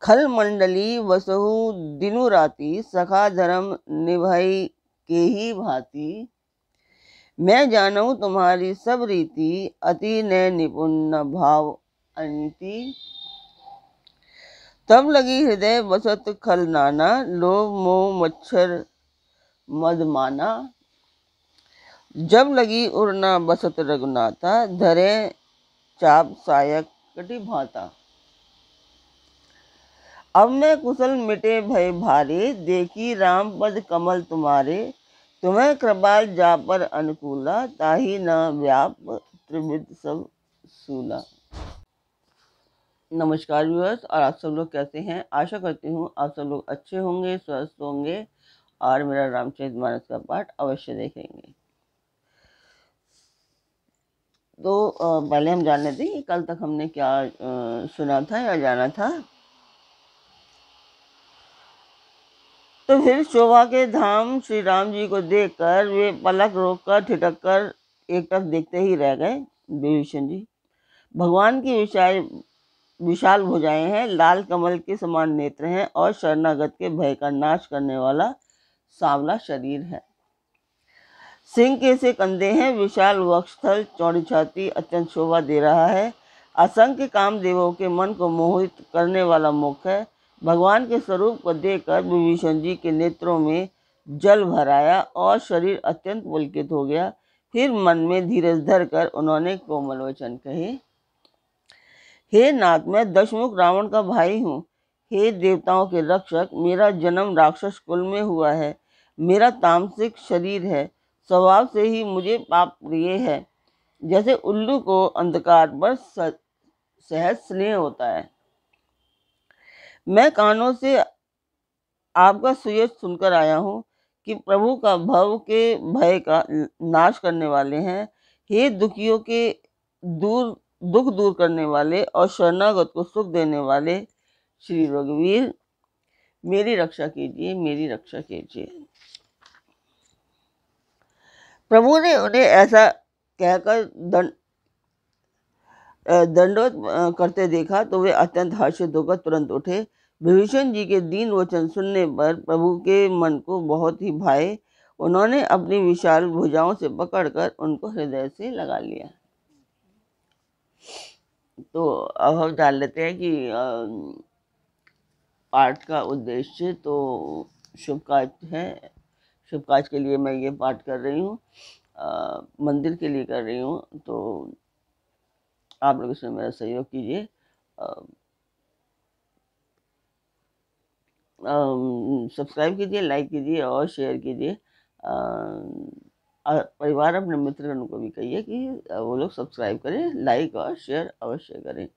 खल मंडली वसहु दिनु राति, सखा धर्म निभाई के ही भांति। मैं जानूं तुम्हारी सब रीति, अति न निपुण न भाव अनीति। तब लगी हृदय बसत खल नाना, लोभ मोह मच्छर मद माना। जब लगी उड़ना बसत रघुनाथा, धरे चाप सायक कटि भाता। अब मैं कुशल मिटे भय भारे, देखी राम पद कमल तुम्हारे। तुम्हें कृपाल जा पर अनुकूला, ताही न व्याप त्रिविध सब सूला। नमस्कार व्यूअर्स, और आप सब लोग कैसे हैं? आशा करती हूँ आप सब लोग अच्छे होंगे, स्वस्थ होंगे और मेरा रामचरितमानस का पाठ अवश्य देखेंगे। तो पहले हम जान लेते हैं कि कल तक हमने क्या सुना था या जाना था। तो फिर शोभा के धाम श्री राम जी को देखकर वे पलक रोककर ठिठक कर एक तरफ देखते ही रह गए। विभीषण जी, भगवान की विशाल भुजाएं हैं, लाल कमल के समान नेत्र हैं और शरणागत के भय का नाश करने वाला सांवला शरीर है। सिंह के से कंधे हैं, विशाल वक्षस्थल, चौड़ी छाती अत्यंत शोभा दे रहा है। असंख्य कामदेवों के मन को मोहित करने वाला मुख है। भगवान के स्वरूप को देखकर विभीषण जी के नेत्रों में जल भर आया और शरीर अत्यंत पुलकित हो गया। फिर मन में धीरज धरकर उन्होंने कोमल वचन कहे। हे नाथ, मैं दशमुख रावण का भाई हूँ। हे देवताओं के रक्षक, मेरा जन्म राक्षस कुल में हुआ है। मेरा तामसिक शरीर है, स्वभाव से ही मुझे पाप प्रिय है। जैसे उल्लू को अंधकार पर सहज स्नेह होता है। मैं कानों से आपका सुयश सुनकर आया हूँ कि प्रभु का भव के भय का नाश करने वाले हैं। हे दुखियों के दुख दूर करने वाले और शरणागत को सुख देने वाले श्री रघुवीर, मेरी रक्षा कीजिए, मेरी रक्षा कीजिए। प्रभु ने उन्हें ऐसा कहकर दंडवत करते देखा तो वे अत्यंत हर्षित होकर तुरंत उठे। विभीषण जी के दीन वचन सुनने पर प्रभु के मन को बहुत ही भाए। उन्होंने अपनी विशाल भुजाओं से पकड़कर उनको हृदय से लगा लिया। तो अब हम जान लेते हैं कि पाठ का उद्देश्य। तो शुभ कार्य है, शुभ कार्य के लिए मैं ये पाठ कर रही हूँ, मंदिर के लिए कर रही हूँ। तो आप लोग इसमें मेरा सहयोग कीजिए। सब्सक्राइब कीजिए, लाइक कीजिए और शेयर कीजिए। परिवार अपने मित्रगणों को भी कहिए कि वो लोग सब्सक्राइब करें, लाइक और शेयर अवश्य करें।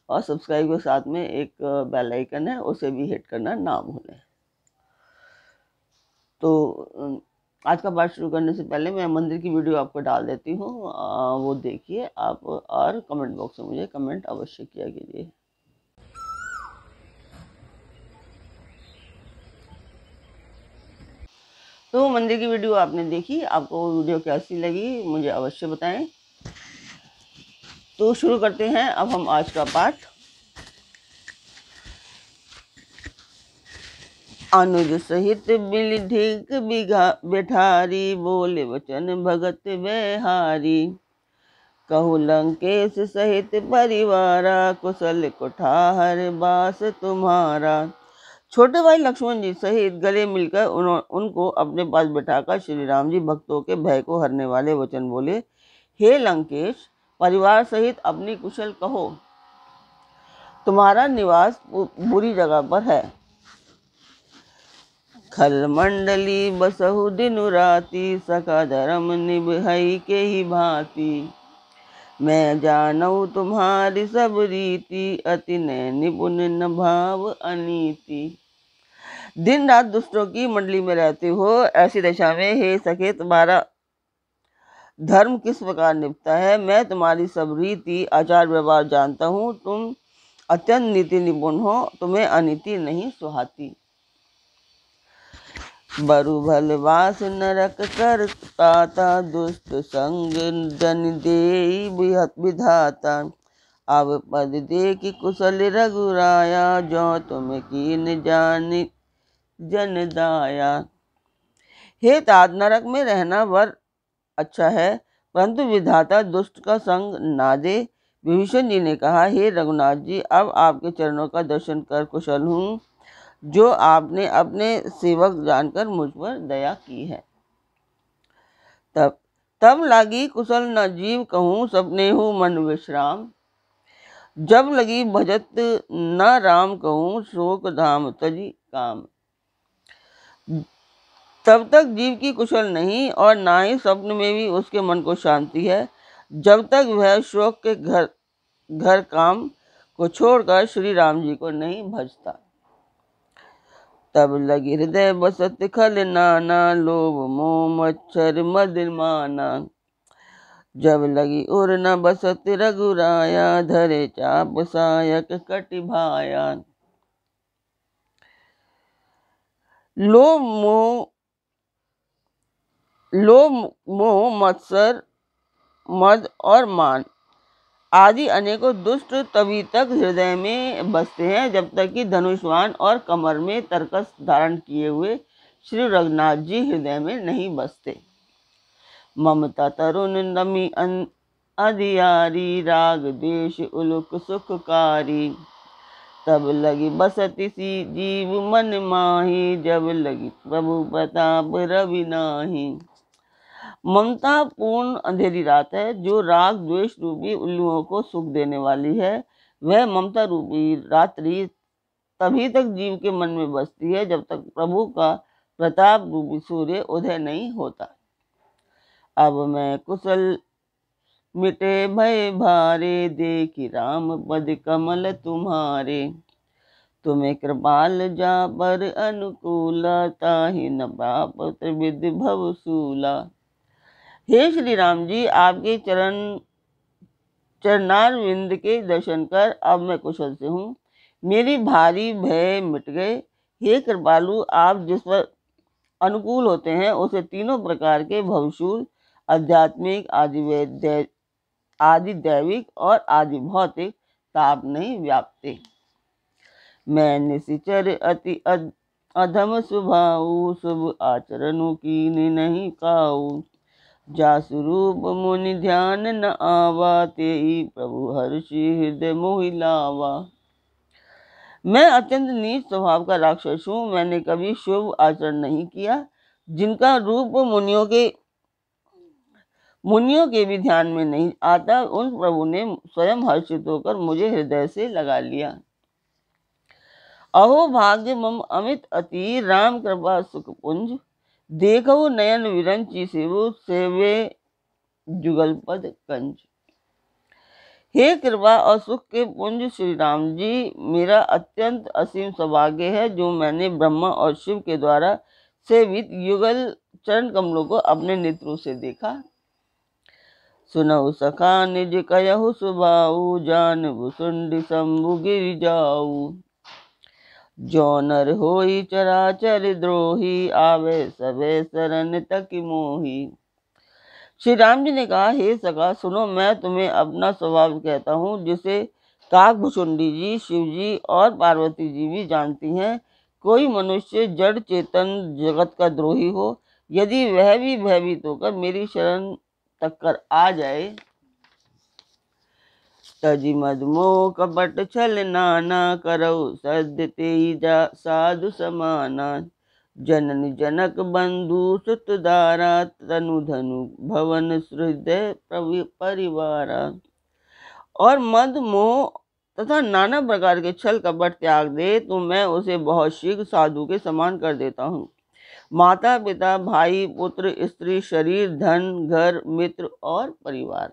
और सब्सक्राइब के साथ में एक बेल आइकन है, उसे भी हिट करना ना भूलें। तो आज का पाठ शुरू करने से पहले मैं मंदिर की वीडियो आपको डाल देती हूँ, वो देखिए आप, और कमेंट बॉक्स में मुझे कमेंट अवश्य किया कीजिए। तो मंदिर की वीडियो आपने देखी, आपको वीडियो कैसी लगी मुझे अवश्य बताएं। तो शुरू करते हैं अब हम आज का पाठ। अनुज सहित बिल ढीक बिठारी, बोले वचन भगत बेहारी। कहु लंकेश सहित परिवारा, कुशल कुठार बास तुम्हारा। छोटे भाई लक्ष्मण जी सहित गले मिलकर उनको अपने पास बैठाकर श्री राम जी भक्तों के भय को हरने वाले वचन बोले। हे लंकेश, परिवार सहित अपनी कुशल कहो। तुम्हारा निवास बुरी जगह पर है। खल मंडली बसहु दिनु राति, सखा धर्म निभई के ही भांति। मैं जानऊ तुम्हारी सब रीति, अति निपुण न भाव अनीति। दिन रात दुष्टों की मंडली में रहते हो, ऐसी दशा में हे सखे तुम्हारा धर्म किस प्रकार निभता है। मैं तुम्हारी सब रीति आचार व्यवहार जानता हूँ। तुम अत्यंत नीति निपुण हो, तुम्हें अनीति नहीं सुहाती। बरु भलवास नरक कर पाता, दुष्ट संग जन देई विधाता। अब पद दे कि कुशल रघुराया, जो तुम कीन जान जन दाया। हे तात, नरक में रहना वर अच्छा है, परंतु विधाता दुष्ट का संग ना दे। विभीषण जी ने कहा, हे रघुनाथ जी, अब आपके चरणों का दर्शन कर कुशल हूँ, जो आपने अपने सेवक जानकर मुझ पर दया की है। तब लागी कुशल न जीव कहूँ, सपने हूँ मन विश्राम। जब लगी भजत न राम कहूँ, शोक धाम तजी काम। तब तक जीव की कुशल नहीं और ना ही स्वप्न में भी उसके मन को शांति है, जब तक वह शोक के घर काम को छोड़कर श्री राम जी को नहीं भजता। तब लगी हृदय बसत खल नाना, लोभ मोह मच्छर मद माना। जब लगी उर न बसत रघुराया, धरे चाप सायक कटि भाया। लोभ मोह मत्सर मद और मान आदि अनेकों दुष्ट तभी तक हृदय में बसते हैं, जब तक कि धनुष्वान और कमर में तरकस धारण किए हुए श्री रघुनाथ जी हृदय में नहीं बसते। ममता तरुण नमी अधियारी, राग देश उलुक सुखकारी। तब लगी बसती सी जीव मन माही, जब लगी प्रभु प्रताप रवि नाही। ममता पूर्ण अंधेरी रात है, जो राग द्वेष रूपी उल्लुओं को सुख देने वाली है। वह ममता रूपी रात्रि तभी तक जीव के मन में बसती है, जब तक प्रभु का प्रताप रूपी सूर्य उदय नहीं होता। अब मैं कुशल मिटे भय भारे, देखी राम पद कमल तुम्हारे। तुम्हें कृपाल जा पर अनुकूला, ताहि न प्राप त्रिविध भवसूला। हे श्री राम जी, आपके चरणारविंद के दर्शन कर अब मैं कुशल से हूँ, मेरी भारी भय मिट गए। हे कृपालु, आप जिस पर अनुकूल होते हैं उसे तीनों प्रकार के भवशूल, आध्यात्मिक, आदि दैविक और आदि भौतिक ताप नहीं व्यापते। मैं निशिचर अति अधम स्वभाव, शुभ आचरणों की नहीं काऊ। जासु रूप मुनि ध्यान न आवा, तेई प्रभु हर्षि हृदय मोहि लावा। मैं अत्यंत नीच स्वभाव का राक्षस हूँ, मैंने कभी शुभ आचरण नहीं किया। जिनका रूप मुनियों के भी ध्यान में नहीं आता, उन प्रभु ने स्वयं हर्षित होकर मुझे हृदय से लगा लिया। अहो भाग्य मम अमित अति, राम कृपा सुख पुंज। देखो नयन विरंची सेवु, सेवे जुगल पद कंज। हे कृपा और सुख के पुंज श्री राम जी, मेरा अत्यंत असीम सौभाग्य है जो मैंने ब्रह्मा और शिव के द्वारा सेवित युगल चरण कमलों को अपने नेत्रों से देखा। सुनहु सखा निज कहु सुभाऊ, जानबु सुंड शंभु गिर जाऊ। जो नर होई चराचर द्रोही, आवे सबे शरण तक मोही। श्री राम जी ने कहा, हे सखा सुनो, मैं तुम्हें अपना स्वभाव कहता हूँ, जिसे काकभुशुंडी जी, शिव जी और पार्वती जी भी जानती हैं। कोई मनुष्य जड़ चेतन जगत का द्रोही हो, यदि वह भी भयभीत होकर मेरी शरण तक कर आ जाए, तजी मदमोह कपट छल नाना, करऊ सद्य तेई साधु समाना। जननी जनक बंधु सुत दारा, तनु धनु भवन हृदय परिवारा। और मद मोह तथा नाना प्रकार के छल कपट त्याग दे तो मैं उसे बहुत शीघ्र साधु के समान कर देता हूँ। माता पिता भाई पुत्र स्त्री शरीर धन घर मित्र और परिवार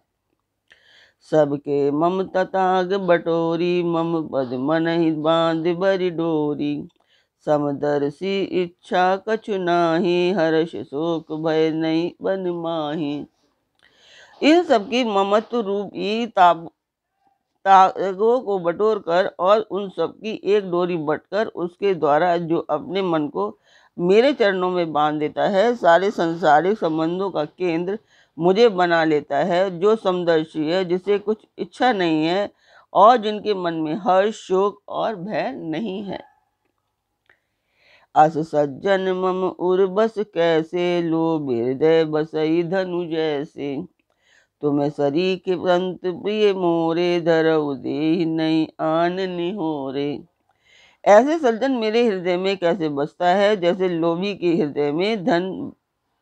सबके मम तताग बटोरी, मम पद मन ही बांध बरी डोरी। समदर्शी इच्छा कछु नाही, हर्ष शोक भय नहीं बन माही। इन सबकी ममत्व रूपी तागों को बटोर कर और उन सबकी एक डोरी बटकर उसके द्वारा जो अपने मन को मेरे चरणों में बांध देता है, सारे संसारिक संबंधों का केंद्र मुझे बना लेता है। जो समदर्शी है, जिसे कुछ इच्छा नहीं है और जिनके मन में हर्ष, शोक और भय नहीं है। अस सज्जन मम उर बस कैसे, लोभ हृदय बसई धनु जैसे। तुम्हें सरी के पंत प्रिय मोरे, धरऊ देहि नहीं आन निहोरे। ऐसे सज्जन मेरे हृदय में कैसे बसता है, जैसे लोभी के हृदय में धन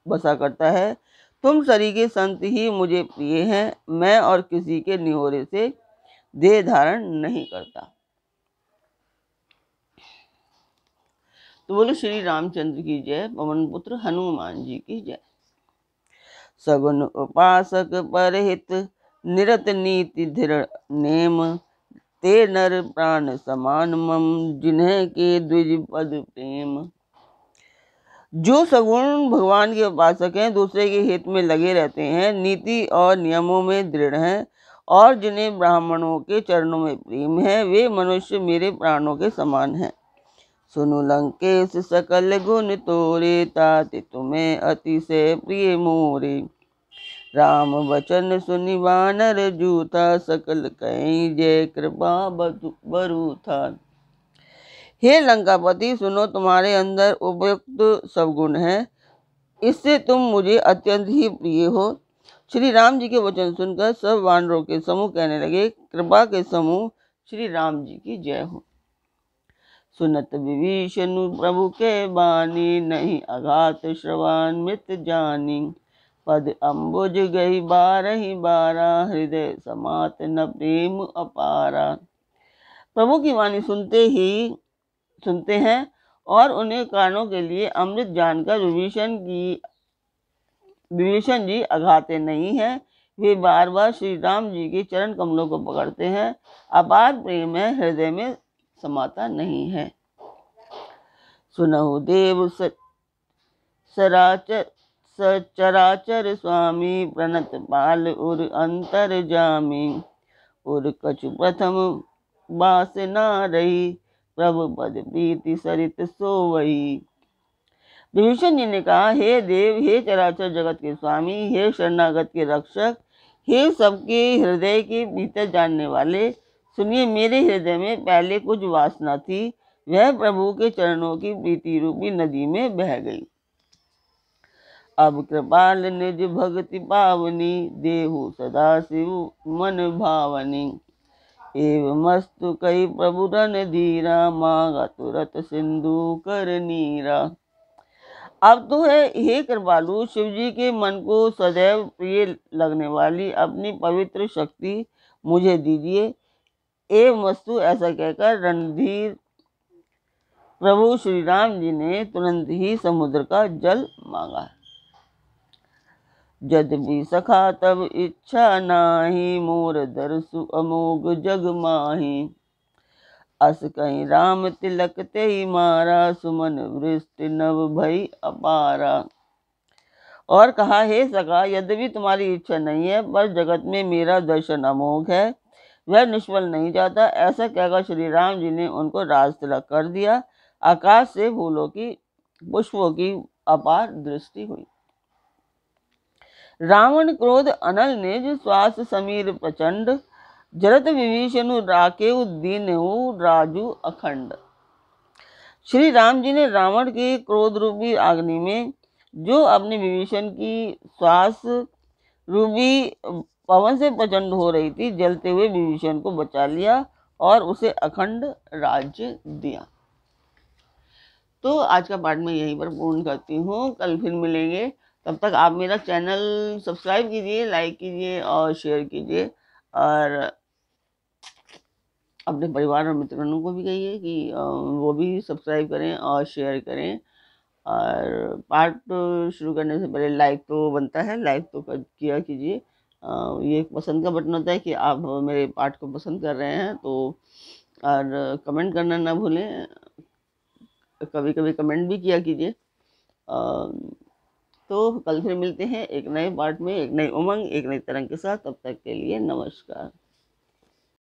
बसा करता है। तुम सरी के संत ही मुझे प्रिय हैं, मैं और किसी के निहोरे से देह धारण नहीं करता। तो बोलो श्री रामचंद्र की जय, पवन पुत्र हनुमान जी की जय। सगुन उपासक परहित, निरत नीति दृढ़ नेम। ते नर प्राण समान मम, जिन्हें के द्विज पद प्रेम। जो सगुण भगवान के उपासक हैं, दूसरे के हित में लगे रहते हैं, नीति और नियमों में दृढ़ हैं, और जिन्हें ब्राह्मणों के चरणों में प्रेम है, वे मनुष्य मेरे प्राणों के समान हैं। सुनु लंकेश सकल गुण तोरे, ताति तुम्हें अतिशय प्रिय मोरे। राम वचन सुनि वानर जूथा, सकल कहीं जय कृपा बरु था। हे लंकापति, सुनो, तुम्हारे अंदर उपयुक्त सब गुण हैं, इससे तुम मुझे अत्यंत ही प्रिय हो। श्री राम जी के वचन सुनकर सब वानरों के समूह कहने लगे, कृपा के समूह श्री राम जी की जय हो। सुनत विभीषण प्रभु के बानी, नहीं अघात श्रवण मृत जानी। पद अम्बुज गई बारहि बारा, हृदय समात न प्रेम अपारा। प्रभु की वाणी सुनते हैं और उन्हें कानों के लिए अमृत जानकर विभीषण जी अघाते नहीं हैं। वे बार बार श्री राम जी के चरण कमलों को पकड़ते हैं। अपार प्रेम है, हृदय में समाता नहीं है। सुनहु देव सचराचर स्वामी, प्रणत पाल उर अंतर जामी। उर कछु प्रथम बास ना रही, प्रभु पद प्रीति सरित सोवही। विभीषण जी ने कहा, हे देव, हे चराचर जगत के स्वामी, हे शरणागत के रक्षक, हे सबके हृदय के भीतर जानने वाले, सुनिए, मेरे हृदय में पहले कुछ वासना थी, वह प्रभु के चरणों की प्रीति रूपी नदी में बह गई। अब कृपाल निज भक्ति पावनी, देहु सदा शिव मन भावनी। एवं मस्तु कई प्रभु रन धीरा, मांगा तुरत सिंधु कर नीरा। अब तो है, हे कृपालु, शिव जी के मन को सदैव प्रिय लगने वाली अपनी पवित्र शक्ति मुझे दीजिए। एवं वस्तु, ऐसा कहकर रणधीर प्रभु श्री राम जी ने तुरंत ही समुद्र का जल मांगा। यद्यपि सखा तब इच्छा नाही, मोर दर्शु अमोघ जग माही। अस कहीं राम तिलक ते ही मारा, सुमन वृष्टि नव भई अपारा। और कहा, हे सखा, यद्यपि तुम्हारी इच्छा नहीं है, पर जगत में मेरा दर्शन अमोघ है, वह निष्फल नहीं जाता। ऐसा कहकर श्री राम जी ने उनको राज तिलक कर दिया। आकाश से पुष्पों की अपार दृष्टि हुई। रावण क्रोध अनल निज, श्वास समीर प्रचंड। जरत विभीषण राकेउ दीनहु, राजू अखंड। श्री राम जी ने रावण के क्रोध रूपी अग्नि में, जो अपने विभीषण की श्वास रूपी पवन से प्रचंड हो रही थी, जलते हुए विभीषण को बचा लिया और उसे अखंड राज्य दिया। तो आज का पाठ मैं यहीं पर पूर्ण करती हूँ। कल फिर मिलेंगे। तब तक आप मेरा चैनल सब्सक्राइब कीजिए, लाइक कीजिए और शेयर कीजिए, और अपने परिवार और मित्रों को भी कहिए कि वो भी सब्सक्राइब करें और शेयर करें। और पाठ शुरू करने से पहले लाइक तो बनता है, लाइक तो किया कीजिए। ये एक पसंद का बटन होता है कि आप मेरे पाठ को पसंद कर रहे हैं तो। और कमेंट करना ना भूलें, कभी कभी कमेंट भी किया कीजिए। तो कल फिर मिलते हैं एक नए पाठ में, एक नई उमंग, एक नई तरंग के साथ। तब तक के लिए नमस्कार।